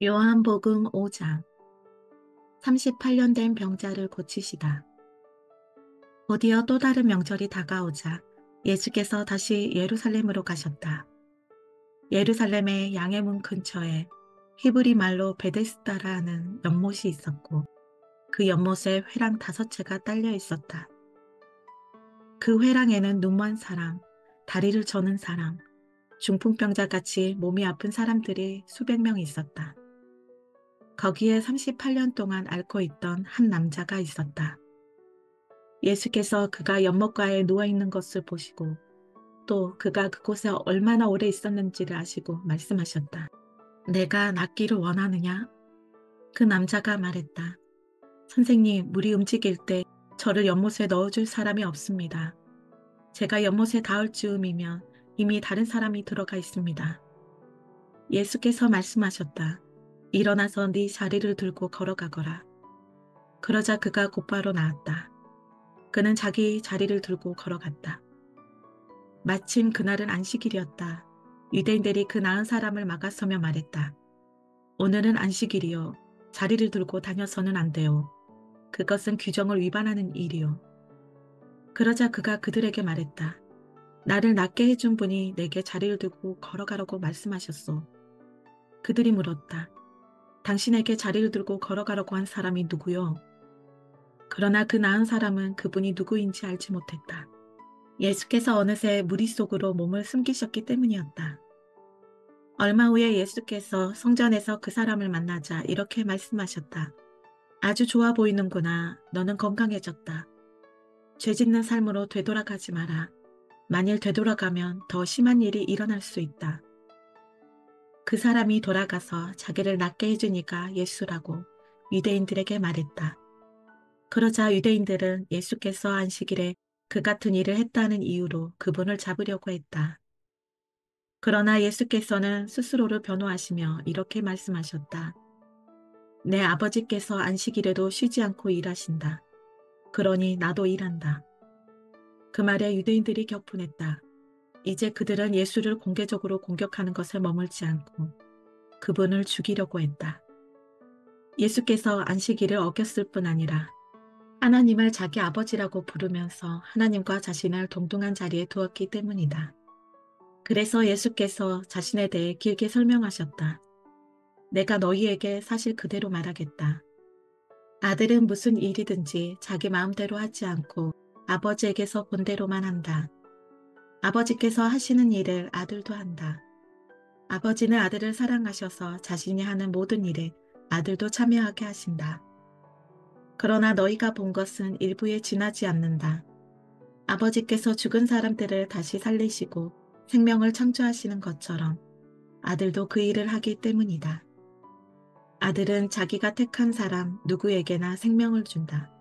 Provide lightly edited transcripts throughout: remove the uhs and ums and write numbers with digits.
요한복음 5장. 38년 된 병자를 고치시다. 곧이어 또 다른 명절이 다가오자 예수께서 다시 예루살렘으로 가셨다. 예루살렘의 양의 문 근처에 히브리 말로 베데스다라 하는 연못이 있었고 그 연못에 회랑 5채가 딸려 있었다. 그 회랑에는 눈먼 사람, 다리를 저는 사람, 중풍병자같이 몸이 아픈 사람들이 수백 명 있었다. 거기에 38년 동안 앓고 있던 한 남자가 있었다. 예수께서 그가 연못가에 누워있는 것을 보시고 또 그가 그곳에 얼마나 오래 있었는지를 아시고 말씀하셨다. 내가 낫기를 원하느냐? 그 남자가 말했다. 선생님, 물이 움직일 때 저를 연못에 넣어줄 사람이 없습니다. 제가 연못에 닿을 즈음이면 이미 다른 사람이 들어가 있습니다. 예수께서 말씀하셨다. 일어나서 네 자리를 들고 걸어가거라. 그러자 그가 곧바로 나았다. 그는 자기 자리를 들고 걸어갔다. 마침 그날은 안식일이었다. 유대인들이 그 나은 사람을 막아서며 말했다. 오늘은 안식일이요. 자리를 들고 다녀서는 안 돼요. 그것은 규정을 위반하는 일이요. 그러자 그가 그들에게 말했다. 나를 낫게 해준 분이 내게 자리를 들고 걸어가라고 말씀하셨소. 그들이 물었다. 당신에게 자리를 들고 걸어가라고 한 사람이 누구요? 그러나 그 나은 사람은 그분이 누구인지 알지 못했다. 예수께서 어느새 무리 속으로 몸을 숨기셨기 때문이었다. 얼마 후에 예수께서 성전에서 그 사람을 만나자 이렇게 말씀하셨다. 아주 좋아 보이는구나. 너는 건강해졌다. 죄 짓는 삶으로 되돌아가지 마라. 만일 되돌아가면 더 심한 일이 일어날 수 있다. 그 사람이 돌아가서 자기를 낫게 해주니까 예수라고 유대인들에게 말했다. 그러자 유대인들은 예수께서 안식일에 그 같은 일을 했다는 이유로 그분을 잡으려고 했다. 그러나 예수께서는 스스로를 변호하시며 이렇게 말씀하셨다. 내 아버지께서 안식일에도 쉬지 않고 일하신다. 그러니 나도 일한다. 그 말에 유대인들이 격분했다. 이제 그들은 예수를 공개적으로 공격하는 것을 머물지 않고 그분을 죽이려고 했다. 예수께서 안식일을 어겼을 뿐 아니라 하나님을 자기 아버지라고 부르면서 하나님과 자신을 동등한 자리에 두었기 때문이다. 그래서 예수께서 자신에 대해 길게 설명하셨다. 내가 너희에게 사실 그대로 말하겠다. 아들은 무슨 일이든지 자기 마음대로 하지 않고 아버지에게서 본 대로만 한다. 아버지께서 하시는 일을 아들도 한다. 아버지는 아들을 사랑하셔서 자신이 하는 모든 일에 아들도 참여하게 하신다. 그러나 너희가 본 것은 일부에 지나지 않는다. 아버지께서 죽은 사람들을 다시 살리시고 생명을 창조하시는 것처럼 아들도 그 일을 하기 때문이다. 아들은 자기가 택한 사람 누구에게나 생명을 준다.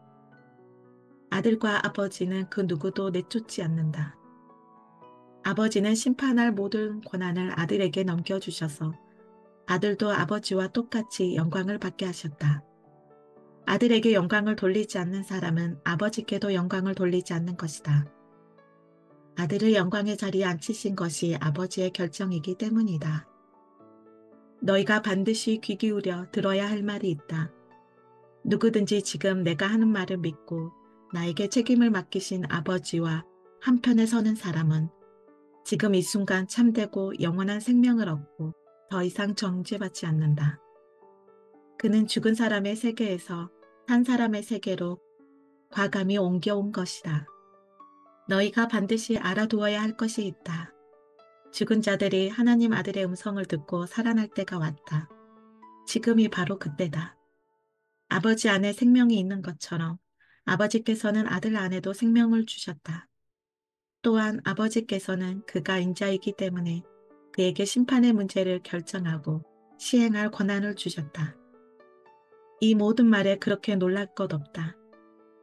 아들과 아버지는 그 누구도 내쫓지 않는다. 아버지는 심판할 모든 권한을 아들에게 넘겨주셔서 아들도 아버지와 똑같이 영광을 받게 하셨다. 아들에게 영광을 돌리지 않는 사람은 아버지께도 영광을 돌리지 않는 것이다. 아들을 영광의 자리에 앉히신 것이 아버지의 결정이기 때문이다. 너희가 반드시 귀 기울여 들어야 할 말이 있다. 누구든지 지금 내가 하는 말을 믿고 나에게 책임을 맡기신 아버지와 한편에 서는 사람은 지금 이 순간 참되고 영원한 생명을 얻고 더 이상 정죄받지 않는다. 그는 죽은 사람의 세계에서 산 사람의 세계로 과감히 옮겨온 것이다. 너희가 반드시 알아두어야 할 것이 있다. 죽은 자들이 하나님 아들의 음성을 듣고 살아날 때가 왔다. 지금이 바로 그때다. 아버지 안에 생명이 있는 것처럼 아버지께서는 아들 안에도 생명을 주셨다. 또한 아버지께서는 그가 인자이기 때문에 그에게 심판의 문제를 결정하고 시행할 권한을 주셨다. 이 모든 말에 그렇게 놀랄 것 없다.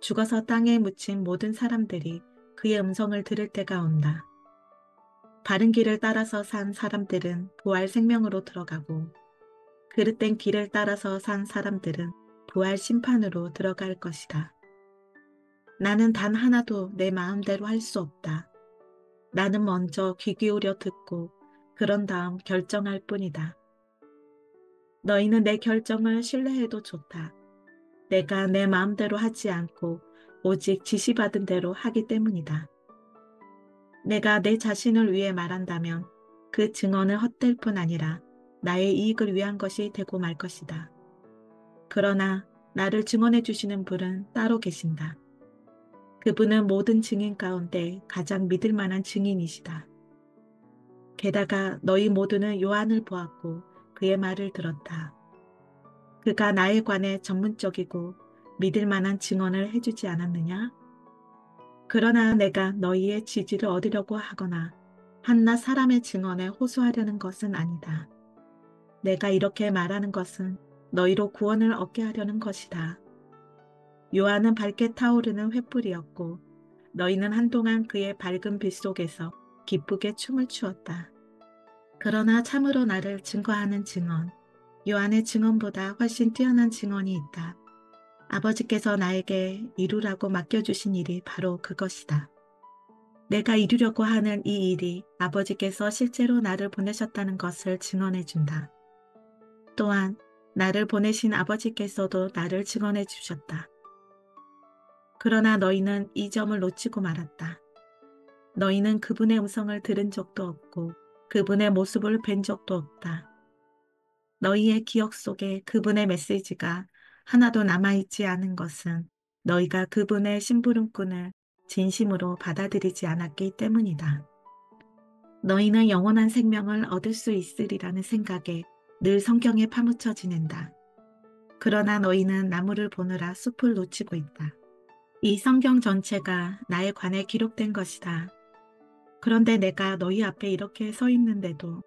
죽어서 땅에 묻힌 모든 사람들이 그의 음성을 들을 때가 온다. 바른 길을 따라서 산 사람들은 부활 생명으로 들어가고 그릇된 길을 따라서 산 사람들은 부활 심판으로 들어갈 것이다. 나는 단 하나도 내 마음대로 할 수 없다. 나는 먼저 귀 기울여 듣고 그런 다음 결정할 뿐이다. 너희는 내 결정을 신뢰해도 좋다. 내가 내 마음대로 하지 않고 오직 지시받은 대로 하기 때문이다. 내가 내 자신을 위해 말한다면 그 증언은 헛될 뿐 아니라 나의 이익을 위한 것이 되고 말 것이다. 그러나 나를 증언해 주시는 분은 따로 계신다. 그분은 모든 증인 가운데 가장 믿을 만한 증인이시다. 게다가 너희 모두는 요한을 보았고 그의 말을 들었다. 그가 나에 관해 전문적이고 믿을 만한 증언을 해주지 않았느냐? 그러나 내가 너희의 지지를 얻으려고 하거나 한낱 사람의 증언에 호소하려는 것은 아니다. 내가 이렇게 말하는 것은 너희로 구원을 얻게 하려는 것이다. 요한은 밝게 타오르는 횃불이었고 너희는 한동안 그의 밝은 빛 속에서 기쁘게 춤을 추었다. 그러나 참으로 나를 증거하는 증언, 요한의 증언보다 훨씬 뛰어난 증언이 있다. 아버지께서 나에게 이루라고 맡겨주신 일이 바로 그것이다. 내가 이루려고 하는 이 일이 아버지께서 실제로 나를 보내셨다는 것을 증언해준다. 또한 나를 보내신 아버지께서도 나를 증언해 주셨다. 그러나 너희는 이 점을 놓치고 말았다. 너희는 그분의 음성을 들은 적도 없고 그분의 모습을 뵌 적도 없다. 너희의 기억 속에 그분의 메시지가 하나도 남아있지 않은 것은 너희가 그분의 심부름꾼을 진심으로 받아들이지 않았기 때문이다. 너희는 영원한 생명을 얻을 수 있으리라는 생각에 늘 성경에 파묻혀 지낸다. 그러나 너희는 나무를 보느라 숲을 놓치고 있다. 이 성경 전체가 나에 관해 기록된 것이다. 그런데 내가 너희 앞에 이렇게 서 있는데도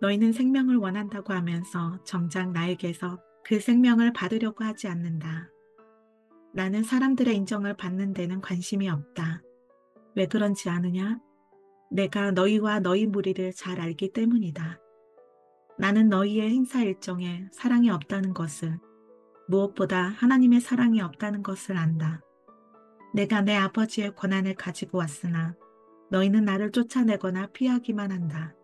너희는 생명을 원한다고 하면서 정작 나에게서 그 생명을 받으려고 하지 않는다. 나는 사람들의 인정을 받는 데는 관심이 없다. 왜 그런지 아느냐? 내가 너희와 너희 무리를 잘 알기 때문이다. 나는 너희의 행사 일정에 사랑이 없다는 것을, 무엇보다 하나님의 사랑이 없다는 것을 안다. 내가 내 아버지의 권한을 가지고 왔으나 너희는 나를 쫓아내거나 피하기만 한다.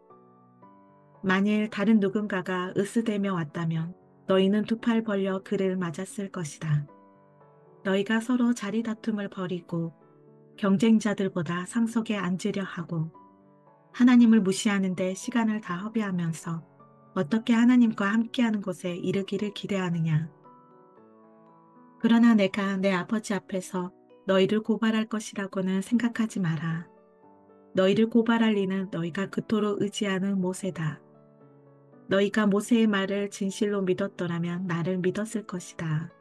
만일 다른 누군가가 으스대며 왔다면 너희는 두 팔 벌려 그를 맞았을 것이다. 너희가 서로 자리 다툼을 벌이고 경쟁자들보다 상석에 앉으려 하고 하나님을 무시하는 데 시간을 다 허비하면서 어떻게 하나님과 함께하는 곳에 이르기를 기대하느냐. 그러나 내가 내 아버지 앞에서 너희를 고발할 것이라고는 생각하지 마라. 너희를 고발할 리는 너희가 그토록 의지하는 모세다. 너희가 모세의 말을 진실로 믿었더라면 나를 믿었을 것이다.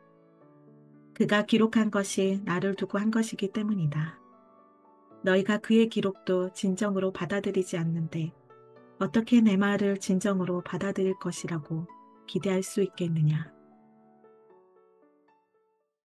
그가 기록한 것이 나를 두고 한 것이기 때문이다. 너희가 그의 기록도 진정으로 받아들이지 않는데 어떻게 내 말을 진정으로 받아들일 것이라고 기대할 수 있겠느냐.